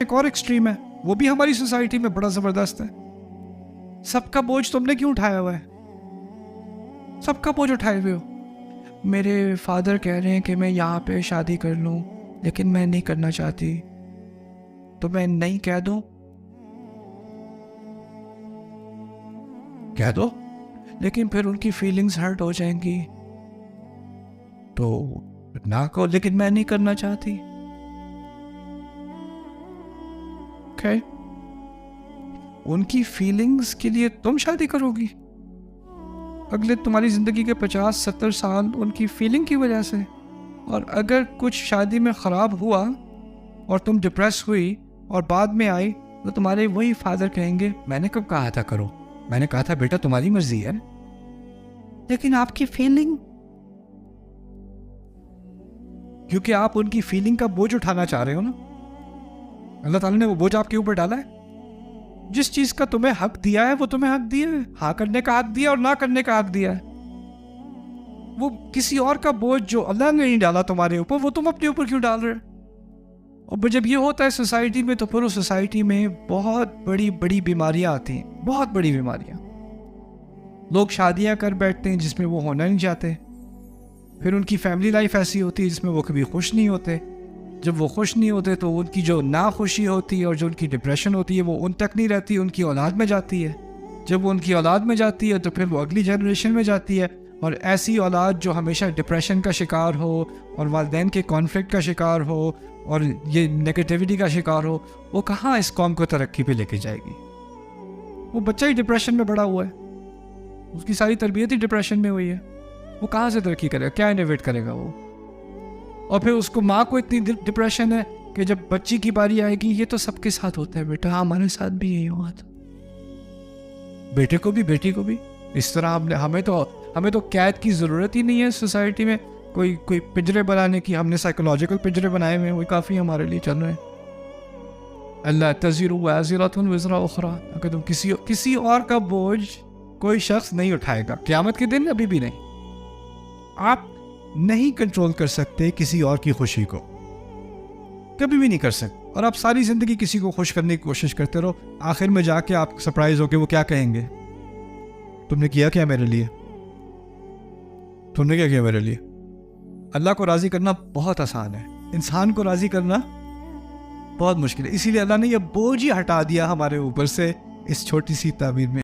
एक और एक्सट्रीम है, वो भी हमारी सोसाइटी में बड़ा ज़बरदस्त है। सबका बोझ तुमने क्यों उठाया हुआ है? सबका बोझ उठाए हुए हो। मेरे फादर कह रहे हैं कि मैं यहाँ पे शादी कर लूँ, लेकिन मैं नहीं करना चाहती, तो मैं नहीं कह दूँ? कह दो, लेकिन फिर उनकी फीलिंग्स हर्ट हो जाएंगी, तो ना कहो, लेकिन मैं नहीं करना चाहती। Okay. उनकी फीलिंग्स के लिए तुम शादी करोगी? अगले तुम्हारी जिंदगी के 50-70 साल उनकी फीलिंग की वजह से। और अगर कुछ शादी में ख़राब हुआ और तुम डिप्रेस हुई और बाद में आई, तो तुम्हारे वही फादर कहेंगे मैंने कब कहा था करो, मैंने कहा था बेटा तुम्हारी मर्जी है। लेकिन आपकी फीलिंग, क्योंकि आप उनकी फीलिंग का बोझ उठाना चाह रहे हो ना, अल्लाह ताला ने वो बोझ आपके ऊपर डाला है। जिस चीज का तुम्हें हक दिया है वो तुम्हें हक दिया है, हाँ करने का हक दिया और ना करने का हक दिया है। वो किसी और का बोझ जो अल्लाह ने नहीं डाला तुम्हारे ऊपर, वो तुम अपने ऊपर क्यों डाल रहे हो? और जब ये होता है सोसाइटी में, तो फिर उस सोसाइटी में बहुत बड़ी बड़ी बीमारियां आती हैं, बहुत बड़ी बीमारियां। लोग शादियां कर बैठते हैं जिसमें वो होना नहीं चाहते, फिर उनकी फैमिली लाइफ ऐसी होती है जिसमें वो कभी खुश नहीं होते। जब वो खुश नहीं होते तो उनकी जो नाखुशी होती है और जो उनकी डिप्रेशन होती है वो उन तक नहीं रहती, उनकी औलाद में जाती है। जब वो उनकी औलाद में जाती है तो फिर वो अगली जनरेशन में जाती है, और ऐसी औलाद जो हमेशा डिप्रेशन का शिकार हो और वालिदैन के कॉन्फ्लिक्ट का शिकार हो और ये नेगेटिविटी का शिकार हो, वो कहाँ इस कौम को तरक्की पे लेके जाएगी? वो बच्चा ही डिप्रेशन में बड़ा हुआ है, उसकी सारी तरबियत ही डिप्रेशन में हुई है, वो कहाँ से तरक्की करेगा? क्या इनोवेट करेगा वो? और फिर उसको माँ को इतनी डिप्रेशन है कि जब बच्ची की बारी आएगी, ये तो सबके साथ होता है बेटा, हमारे साथ भी यही हुआ था, बेटे को भी बेटी को भी इस तरह। हमें तो कैद की ज़रूरत ही नहीं है सोसाइटी में, कोई पिंजरे बनाने की। हमने साइकोलॉजिकल पिंजरे बनाए हुए हैं, वही काफ़ी हमारे लिए चल रहे हैं। अल्लाह तज़िरु वाज़िरतुन विज़रा उख़रा, अगर तुम किसी और का बोझ कोई शख्स नहीं उठाएगा क़यामत के दिन, अभी भी नहीं। आप नहीं कंट्रोल कर सकते किसी और की खुशी को, कभी भी नहीं कर सकते। और आप सारी जिंदगी किसी को खुश करने की कोशिश करते रहो, आखिर में जाके आप सरप्राइज हो के वो क्या कहेंगे, तुमने किया क्या मेरे लिए, तुमने क्या किया मेरे लिए? अल्लाह को राजी करना बहुत आसान है, इंसान को राजी करना बहुत मुश्किल है। इसीलिए अल्लाह ने यह बोझ ही हटा दिया हमारे ऊपर से इस छोटी सी ताबीर में।